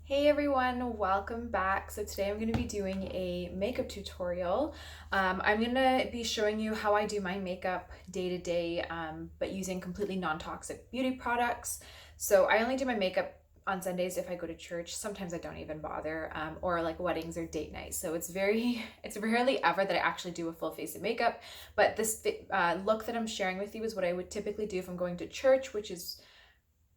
Hey everyone, welcome back. So today I'm going to be doing a makeup tutorial. I'm going to be showing you how I do my makeup day to day, but using completely non-toxic beauty products. So I only do my makeup on Sundays if I go to church. Sometimes I don't even bother, or like weddings or date nights. So it's rarely ever that I actually do a full face of makeup. But this look that I'm sharing with you is what I would typically do if I'm going to church, which is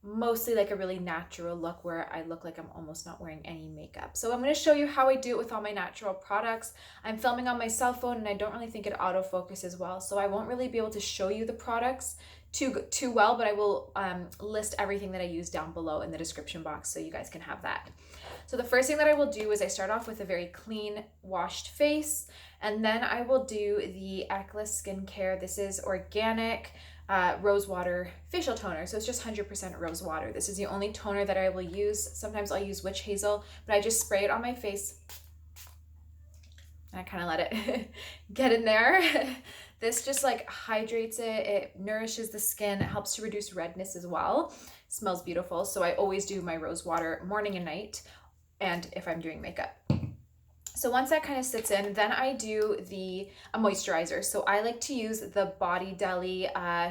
mostly like a really natural look where I look like I'm almost not wearing any makeup. So I'm going to show you how I do it with all my natural products. I'm filming on my cell phone and I don't really think it autofocuses well, so I won't really be able to show you the products too well, but I will list everything that I use down below in the description box so you guys can have that. So the first thing that I will do is I start off with a very clean washed face, and then I will do the Ecla skincare. This is organic rose water facial toner. So it's just 100% rose water. This is the only toner that I will use. Sometimes I'll use witch hazel, but I just spray it on my face and I kind of let it get in there. This just like hydrates it. It nourishes the skin. It helps to reduce redness as well. It smells beautiful. So I always do my rose water morning and night, and if I'm doing makeup. So once that kind of sits in, then I do a moisturizer. So I like to use the Body Deli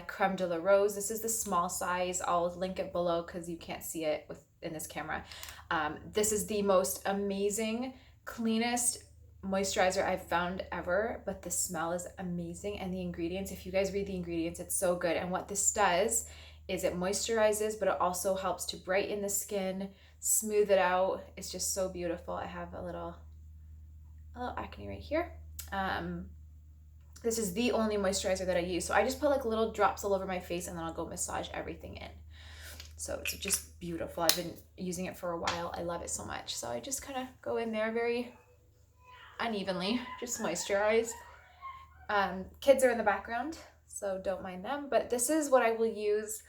Creme de la Rose. This is the small size. I'll link it below because you can't see it in this camera. This is the most amazing, cleanest moisturizer I've found ever, but the smell is amazing, and the ingredients, if you guys read the ingredients, it's so good. And what this does is it moisturizes, but it also helps to brighten the skin, smooth it out. It's just so beautiful. I have a little acne right here. This is the only moisturizer that I use. So I just put like little drops all over my face and then I'll go massage everything in. So it's just beautiful. I've been using it for a while. I love it so much. So I just kind of go in there very unevenly, just moisturize. Kids are in the background, so don't mind them. But this is what I will use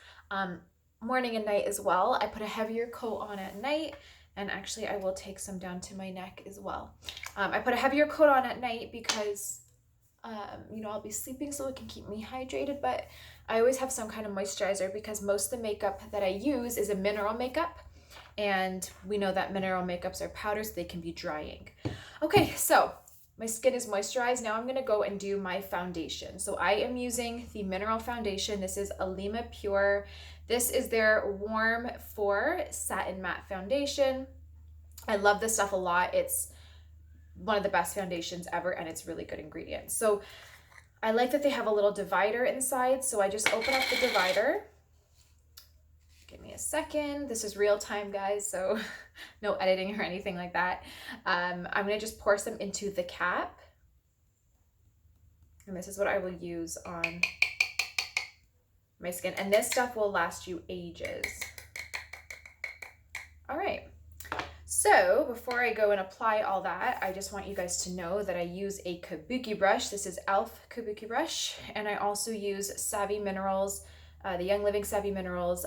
morning and night as well. I put a heavier coat on at night, and actually I will take some down to my neck as well. I put a heavier coat on at night because I'll be sleeping, so it can keep me hydrated, but I always have some kind of moisturizer because most of the makeup that I use is a mineral makeup, and we know that mineral makeups are powders, so they can be drying. Okay, so my skin is moisturized. Now I'm going to go and do my foundation. So I am using the mineral foundation. This is Alima Pure. This is their Warm 4 Satin Matte Foundation. I love this stuff a lot. It's one of the best foundations ever, and it's really good ingredients. So I like that they have a little divider inside. So I just open up the divider. Give me a second. This is real time, guys, so no editing or anything like that. I'm going to just pour some into the cap. And this is what I will use on my skin. And this stuff will last you ages. All right. So before I go and apply all that, I just want you guys to know that I use a kabuki brush. This is e.l.f. kabuki brush. And I also use Savvy Minerals, the Young Living Savvy Minerals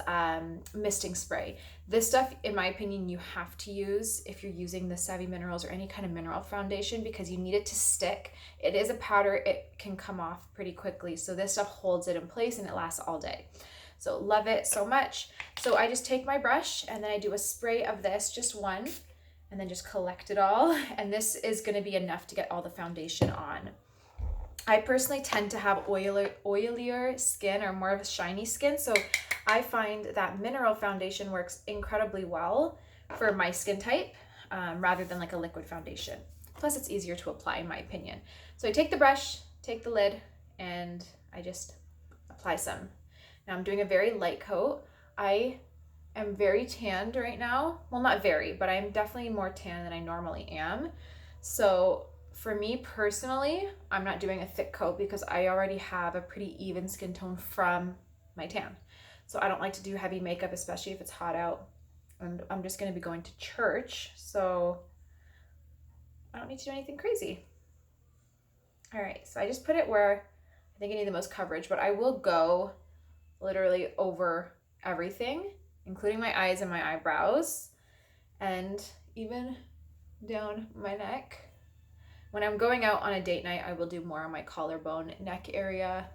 misting spray. This stuff, in my opinion, you have to use if you're using the Savvy Minerals or any kind of mineral foundation because you need it to stick. It is a powder. It can come off pretty quickly. So this stuff holds it in place and it lasts all day. So love it so much. So I just take my brush and then I do a spray of this, just one, and then just collect it all. And this is going to be enough to get all the foundation on. I personally tend to have oilier skin or more of a shiny skin, so I find that mineral foundation works incredibly well for my skin type rather than like a liquid foundation. Plus it's easier to apply in my opinion. So I take the brush, take the lid, and I just apply some. Now I'm doing a very light coat. I am very tanned right now. Well, not very, but I'm definitely more tan than I normally am. So for me personally, I'm not doing a thick coat because I already have a pretty even skin tone from my tan. So I don't like to do heavy makeup, especially if it's hot out. And I'm just going to be going to church, so I don't need to do anything crazy. All right, so I just put it where I think I need the most coverage, but I will go literally over everything, including my eyes and my eyebrows, and even down my neck. When I'm going out on a date night, I will do more on my collarbone, neck area,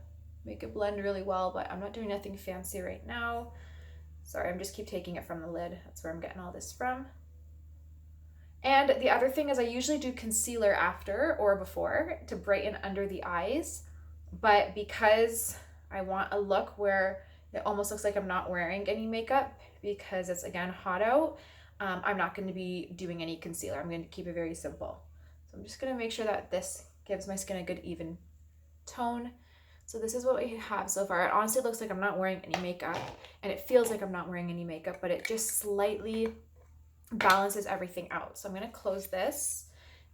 make it blend really well, but I'm not doing nothing fancy right now. Sorry, I'm just keep taking it from the lid. That's where I'm getting all this from. And the other thing is I usually do concealer after or before to brighten under the eyes, but because I want a look where it almost looks like I'm not wearing any makeup because it's, again, hot out, I'm not going to be doing any concealer. I'm going to keep it very simple. So I'm just going to make sure that this gives my skin a good even tone. So this is what we have so far. It honestly looks like I'm not wearing any makeup, and it feels like I'm not wearing any makeup, but it just slightly balances everything out. So I'm going to close this,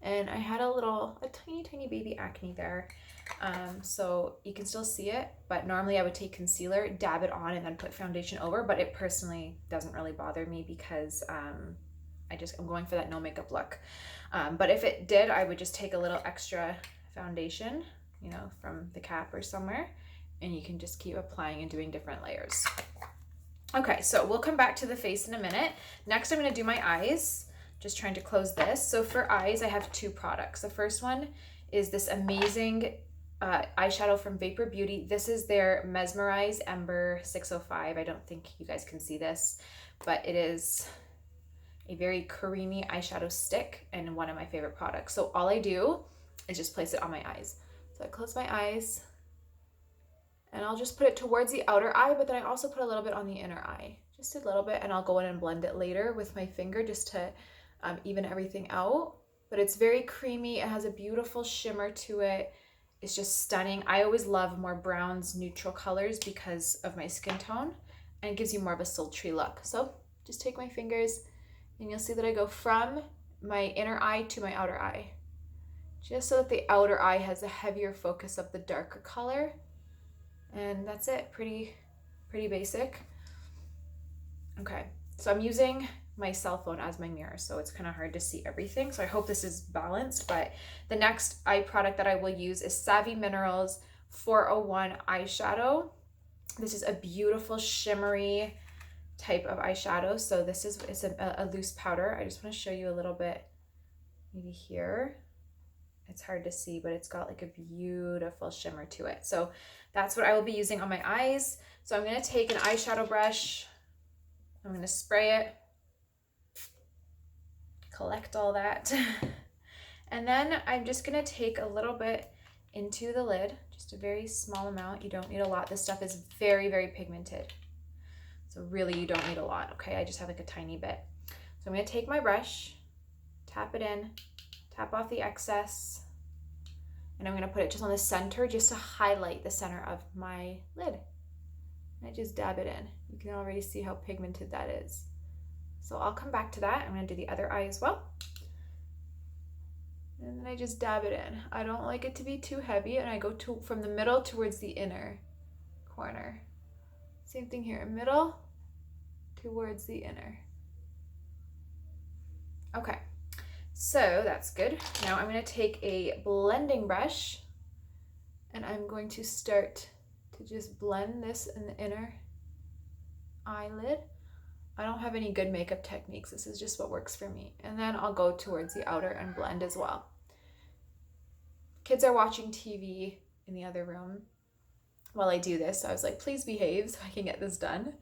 and I had a tiny baby acne there. So you can still see it, but normally I would take concealer, dab it on, and then put foundation over, but it personally doesn't really bother me because I'm going for that no makeup look. But if it did, I would just take a little extra foundation, you know, from the cap or somewhere, and you can just keep applying and doing different layers. Okay, so we'll come back to the face in a minute. Next, I'm going to do my eyes. Just trying to close this. So for eyes, I have two products. The first one is this amazing eyeshadow from Vapour Beauty. This is their Mesmerize Ember 605. I don't think you guys can see this, but it is a very creamy eyeshadow stick and one of my favorite products. So all I do is just place it on my eyes. So I close my eyes, and I'll just put it towards the outer eye, but then I also put a little bit on the inner eye, just a little bit, and I'll go in and blend it later with my finger just to even everything out. But it's very creamy. It has a beautiful shimmer to it. It's just stunning. I always love more browns, neutral colors because of my skin tone, and it gives you more of a sultry look. So just take my fingers, and you'll see that I go from my inner eye to my outer eye, just so that the outer eye has a heavier focus of the darker color. And that's it, pretty basic. Okay, so I'm using my cell phone as my mirror, so it's kind of hard to see everything. So I hope this is balanced, but the next eye product that I will use is Savvy Minerals 401 eyeshadow. This is a beautiful shimmery type of eyeshadow. So it's a loose powder. I just want to show you a little bit, maybe here. It's hard to see, but it's got like a beautiful shimmer to it. So that's what I will be using on my eyes. So I'm going to take an eyeshadow brush. I'm going to spray it, collect all that. And then I'm just going to take a little bit into the lid, just a very small amount. You don't need a lot. This stuff is very pigmented. So really you don't need a lot, okay? I just have like a tiny bit. So I'm going to take my brush, tap it in, tap off the excess, and I'm going to put it just on the center just to highlight the center of my lid. And I just dab it in. You can already see how pigmented that is. So I'll come back to that. I'm going to do the other eye as well. And then I just dab it in. I don't like it to be too heavy, and I go from the middle towards the inner corner. Same thing here, middle towards the inner. Okay. So that's good. Now I'm going to take a blending brush, and I'm going to start to just blend this in the inner eyelid. I don't have any good makeup techniques. This is just what works for me. And then I'll go towards the outer and blend as well. Kids are watching TV in the other room while I do this. So I was like, please behave so I can get this done.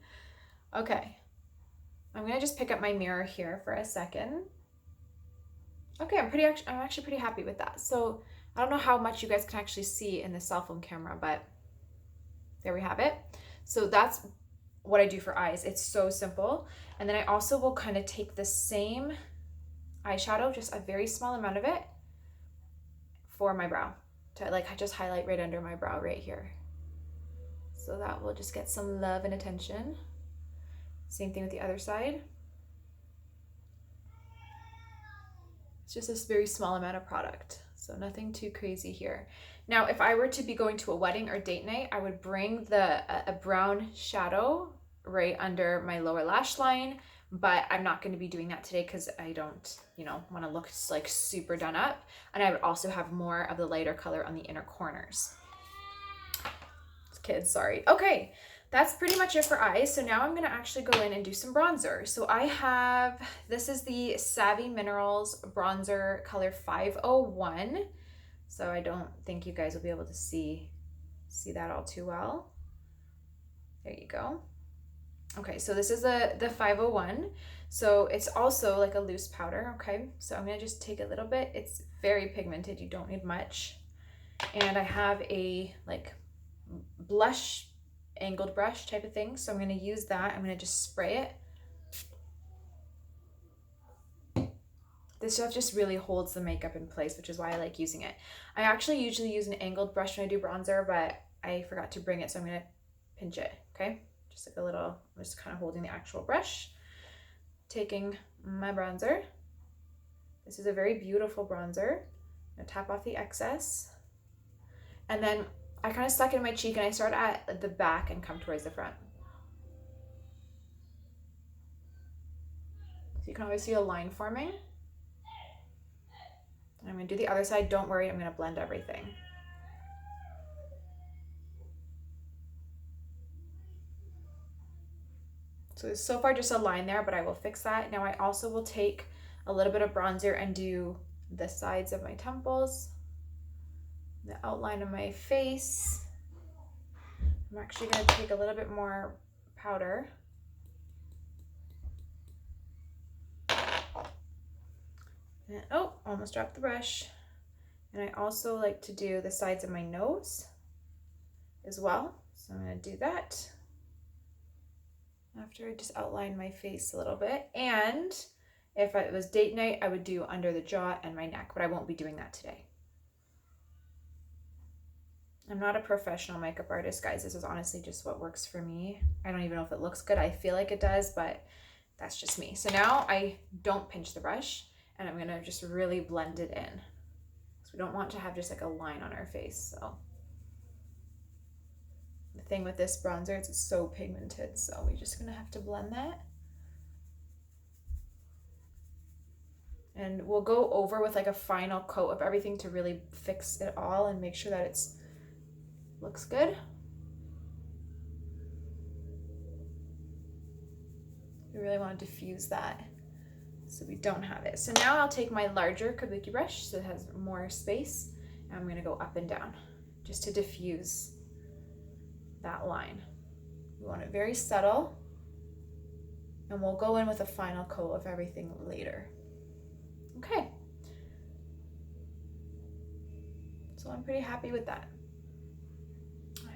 Okay. I'm going to just pick up my mirror here for a second. Okay, I'm actually pretty happy with that. So I don't know how much you guys can actually see in the cell phone camera, but there we have it. So that's what I do for eyes. It's so simple. And then I also will kind of take the same eyeshadow, just a very small amount of it, for my brow to like just highlight right under my brow right here. So that will just get some love and attention. Same thing with the other side. It's just this very small amount of product, so nothing too crazy here. Now, if I were to be going to a wedding or date night, I would bring a brown shadow right under my lower lash line, but I'm not going to be doing that today because I don't, want to look like super done up. And I would also have more of the lighter color on the inner corners. Kids, sorry. Okay. That's pretty much it for eyes. So now I'm going to actually go in and do some bronzer. So this is the Savvy Minerals bronzer color 501. So I don't think you guys will be able to see that all too well. There you go. Okay, so this is the 501. So it's also like a loose powder, okay? So I'm gonna just take a little bit. It's very pigmented, you don't need much. And I have a like blush angled brush type of thing. So I'm gonna use that. I'm gonna just spray it. This stuff just really holds the makeup in place, which is why I like using it. I actually usually use an angled brush when I do bronzer, but I forgot to bring it, so I'm gonna pinch it, okay? Just like a little, I'm just kind of holding the actual brush, taking my bronzer. This is a very beautiful bronzer. I'm gonna tap off the excess. And then I kind of stuck it in my cheek and I start at the back and come towards the front. So you can always see a line forming. And I'm gonna do the other side. Don't worry, I'm gonna blend everything. So there's so far just a line there, but I will fix that. Now I also will take a little bit of bronzer and do the sides of my temples, the outline of my face. I'm actually gonna take a little bit more powder. And, oh, almost dropped the brush. And I also like to do the sides of my nose as well. So I'm gonna do that after I just outline my face a little bit. And if it was date night, I would do under the jaw and my neck, but I won't be doing that today. I'm not a professional makeup artist, guys. This is honestly just what works for me. I don't even know if it looks good. I feel like it does, but that's just me. So now I don't pinch the brush and I'm gonna just really blend it in. So we don't want to have just like a line on our face, so. The thing with this bronzer is it's so pigmented, so we're just gonna have to blend that. And we'll go over with like a final coat of everything to really fix it all and make sure that it's looks good. We really want to diffuse that so we don't have it. So now I'll take my larger kabuki brush so it has more space, and I'm gonna go up and down just to diffuse that line. We want it very subtle, and we'll go in with a final coat of everything later. Okay. So I'm pretty happy with that.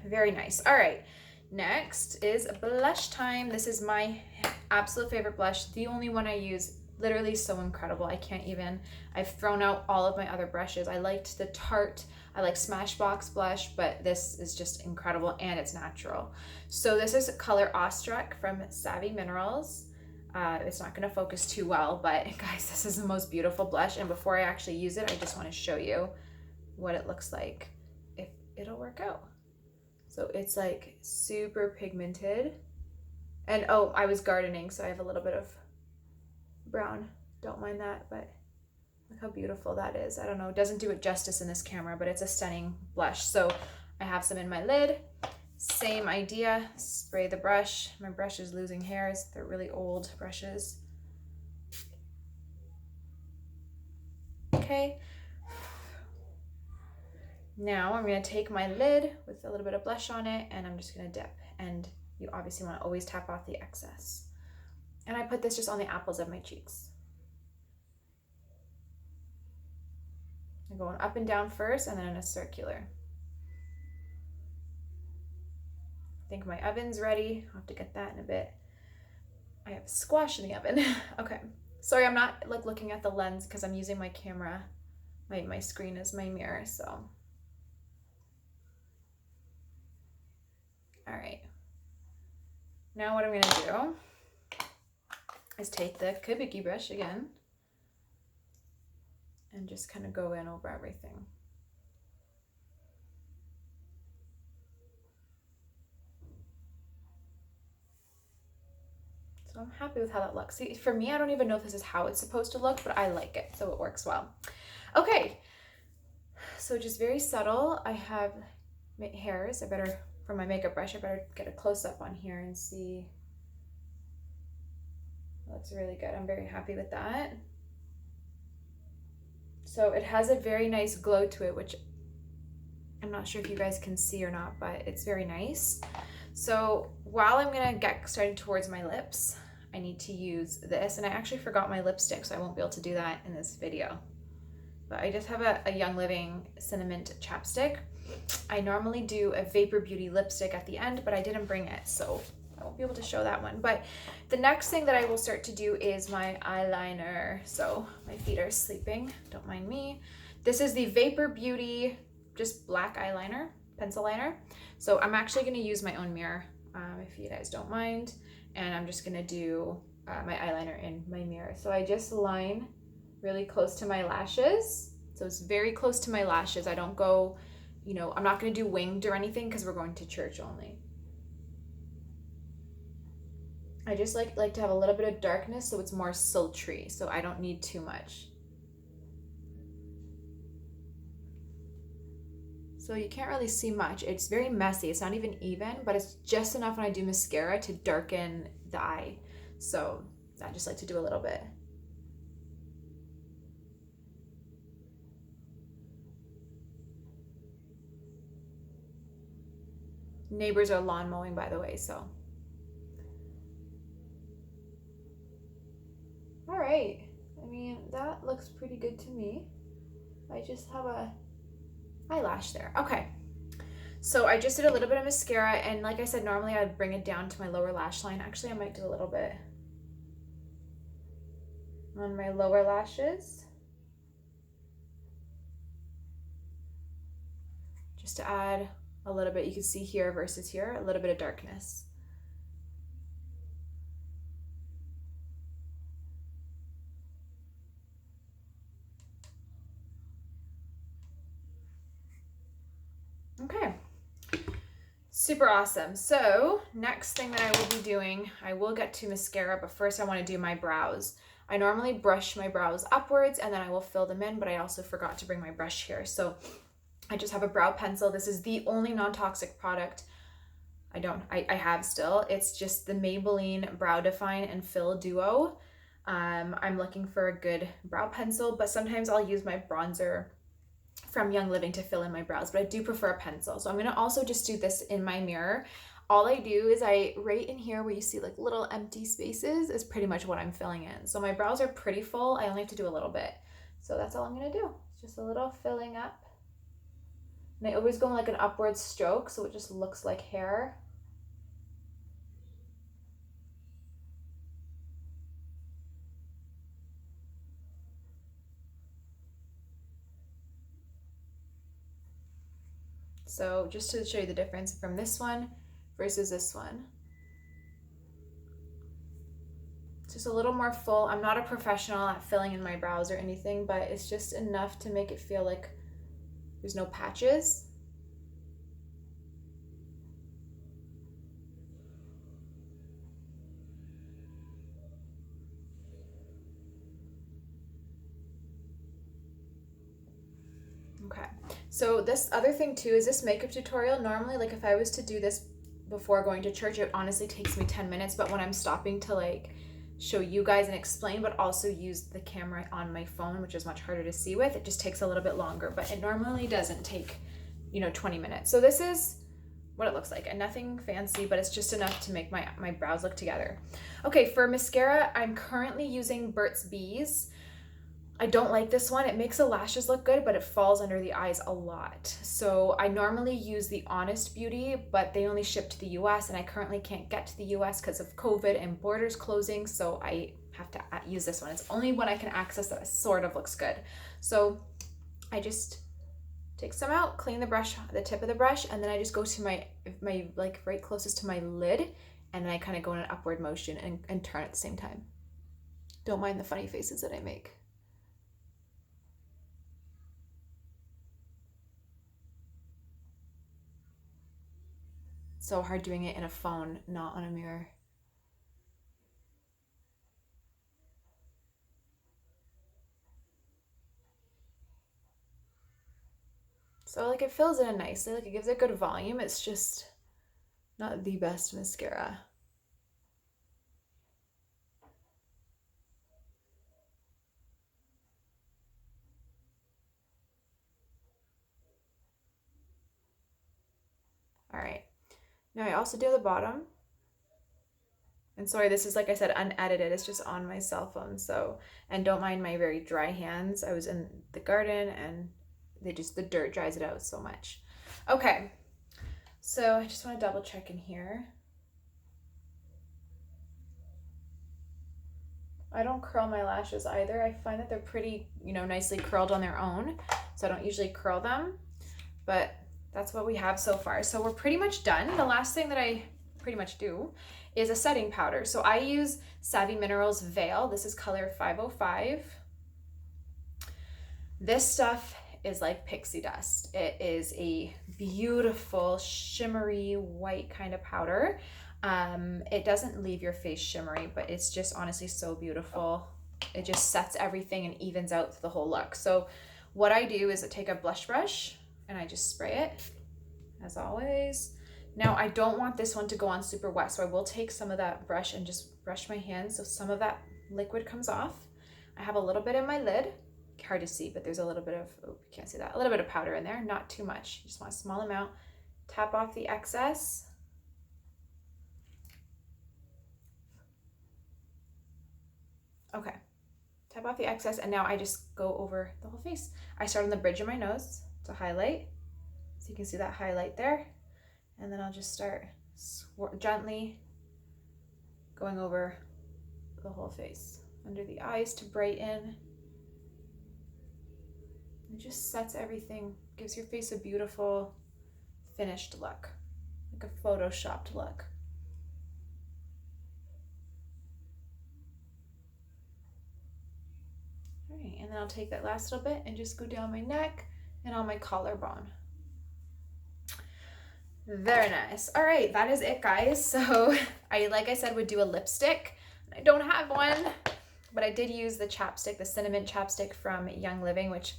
Very nice. All right, next is blush time. This is my absolute favorite blush, the only one I use, literally so incredible. I can't even, I've thrown out all of my other brushes. I liked the Tarte, I like Smashbox blush, but this is just incredible and it's natural. So this is color Awestruck from Savvy Minerals. It's not gonna focus too well, but guys, this is the most beautiful blush. And before I actually use it, I just wanna show you what it looks like if it'll work out. So it's like super pigmented. And oh, I was gardening, so I have a little bit of brown. Don't mind that, but look how beautiful that is. I don't know, it doesn't do it justice in this camera, but it's a stunning blush. So I have some in my lid. Same idea, spray the brush. My brush is losing hairs. They're really old brushes. Okay. Now I'm gonna take my lid with a little bit of blush on it and I'm just gonna dip. And you obviously wanna always tap off the excess. And I put this just on the apples of my cheeks. I'm going up and down first and then in a circular. I think my oven's ready. I'll have to get that in a bit. I have squash in the oven. Okay. Sorry, I'm not like looking at the lens because I'm using my camera. My screen is my mirror, so. All right, now what I'm gonna do is take the kabuki brush again and just kind of go in over everything. So I'm happy with how that looks. See, for me, I don't even know if this is how it's supposed to look, but I like it, so it works well. Okay, so just very subtle. I have hairs. For my makeup brush, I better get a close-up on here and see. Looks really good. I'm very happy with that. So it has a very nice glow to it, which I'm not sure if you guys can see or not, but it's very nice. So while I'm gonna get started towards my lips, I need to use this. And I actually forgot my lipstick, so I won't be able to do that in this video. But I just have a Young Living Cinnamon chapstick. I normally do a Vapour Beauty lipstick at the end, but I didn't bring it, so I won't be able to show that one. But the next thing that I will start to do is my eyeliner. So my feet are sleeping, don't mind me. This is the Vapour Beauty, just black eyeliner, pencil liner. So I'm actually gonna use my own mirror, if you guys don't mind. And I'm just gonna do my eyeliner in my mirror. So I just line really close to my lashes. So it's very close to my lashes. I don't go, you know, I'm not gonna do winged or anything because we're going to church only. I just like to have a little bit of darkness so it's more sultry, so I don't need too much. So you can't really see much. It's very messy. It's not even even, but it's just enough when I do mascara to darken the eye. So I just like to do a little bit. Neighbors are lawn mowing, by the way, so. All right. I mean, that looks pretty good to me. I just have a eyelash there. Okay. So I just did a little bit of mascara, and like I said, normally I'd bring it down to my lower lash line. Actually, I might do a little bit on my lower lashes, just to add a little bit. You can see here versus here, a little bit of darkness. Okay, super awesome. So next thing that I will be doing, I will get to mascara, but first I want to do my brows. I normally brush my brows upwards and then I will fill them in, but I also forgot to bring my brush here. So I just have a brow pencil. This is the only non-toxic product I have still. It's just the Maybelline Brow Define and Fill Duo. I'm looking for a good brow pencil, but sometimes I'll use my bronzer from Young Living to fill in my brows, but I do prefer a pencil. So I'm gonna also just do this in my mirror. All I do is right in here where you see like little empty spaces is pretty much what I'm filling in. So my brows are pretty full. I only have to do a little bit. So that's all I'm gonna do. It's just a little filling up. And I always go in like an upward stroke so it just looks like hair. So just to show you the difference from this one versus this one. It's just a little more full. I'm not a professional at filling in my brows or anything, but it's just enough to make it feel like there's no patches. Okay, so this other thing too is this makeup tutorial. Normally, like if I was to do this before going to church, it honestly takes me 10 minutes, but when I'm stopping to like show you guys and explain, but also use the camera on my phone, which is much harder to see with, it just takes a little bit longer, but it normally doesn't take, you know, 20 minutes. So this is what it looks like, and nothing fancy, but it's just enough to make my brows look together. Okay, for mascara, I'm currently using Burts Bees. I don't like this one. It makes the lashes look good, but it falls under the eyes a lot. So I normally use the Honest Beauty, but they only ship to the US, and I currently can't get to the US because of COVID and borders closing, so I have to use this one. It's only when I can access that sort of looks good. So I just take some out, clean the brush, the tip of the brush, and then I just go to my like right closest to my lid, and then I kind of go in an upward motion and turn at the same time. Don't mind the funny faces that I make. So hard doing it in a phone, not on a mirror. So like it fills it in nicely, like it gives it good volume. It's just not the best mascara. All right, now I also do the bottom, And sorry, this is, like I said, unedited. It's just on my cell phone. So, and don't mind my very dry hands. I was in the garden and the dirt dries it out so much. Okay. So I just want to double check in here. I don't curl my lashes either. I find that they're pretty, nicely curled on their own. So I don't usually curl them, but that's what we have so far. So we're pretty much done. The last thing that I pretty much do is a setting powder. So I use Savvy Minerals Veil. This is color 505. This stuff is like pixie dust. It is a beautiful shimmery white kind of powder. It doesn't leave your face shimmery, but it's just honestly so beautiful. It just sets everything and evens out the whole look. So what I do is I take a blush brush and I just spray it, as always. Now I don't want this one to go on super wet, so I will take some of that brush and just brush my hands so some of that liquid comes off. I have a little bit in my lid. Hard to see, but there's a little bit of, oh, you can't see that, a little bit of powder in there, not too much. You just want a small amount. Tap off the excess. Okay, tap off the excess, and now I just go over the whole face. I start on the bridge of my nose to highlight, so you can see that highlight there, and then I'll just start gently going over the whole face, under the eyes to brighten. It just sets everything, gives your face a beautiful finished look, like a photoshopped look. All right, and then I'll take that last little bit and just go down my neck and on my collarbone. Very nice. All right, that is it, guys. So like I said, would do a lipstick. I don't have one, but I did use the chapstick, the cinnamon chapstick from Young Living, which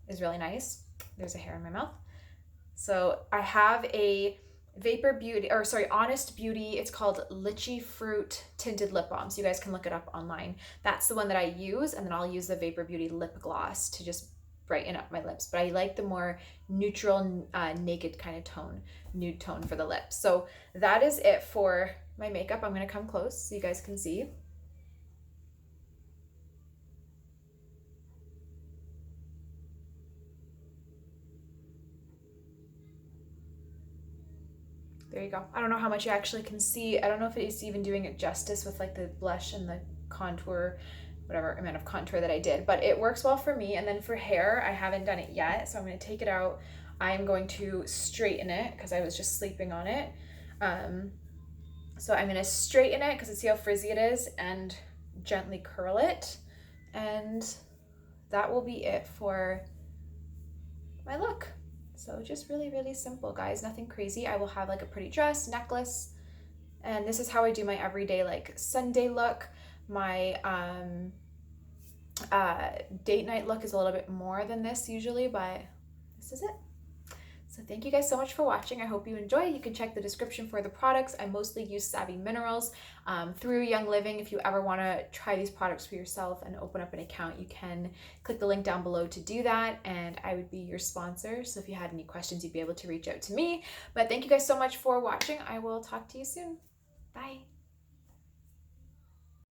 is really nice. There's a hair in my mouth. So I have a Honest Beauty. It's called Lychee Fruit Tinted Lip Balm. So you guys can look it up online. That's the one that I use. And then I'll use the Vapour Beauty lip gloss to just brighten up my lips. But I like the more neutral, naked kind of tone, nude tone for the lips. So that is it for my makeup. I'm going to come close so you guys can see. There you go. I don't know how much you actually can see. I don't know if it's even doing it justice with like the blush and the contour, whatever amount of contour that I did, but it works well for me. And then for hair, I haven't done it yet, so I'm going to take it out. I'm going to straighten it because I was just sleeping on it. So I'm going to straighten it because see how frizzy it is and gently curl it. And that will be it for my look. So just really, really simple, guys. Nothing crazy. I will have like a pretty dress, necklace, and this is how I do my everyday like Sunday look. My date night look is a little bit more than this usually, but this is it. So thank you guys so much for watching. I hope you enjoy. You can check the description for the products. I mostly use Savvy Minerals through Young Living. If you ever want to try these products for yourself and open up an account, you can click the link down below to do that, and I would be your sponsor. So if you had any questions, you'd be able to reach out to me. But thank you guys so much for watching. I will talk to you soon. Bye.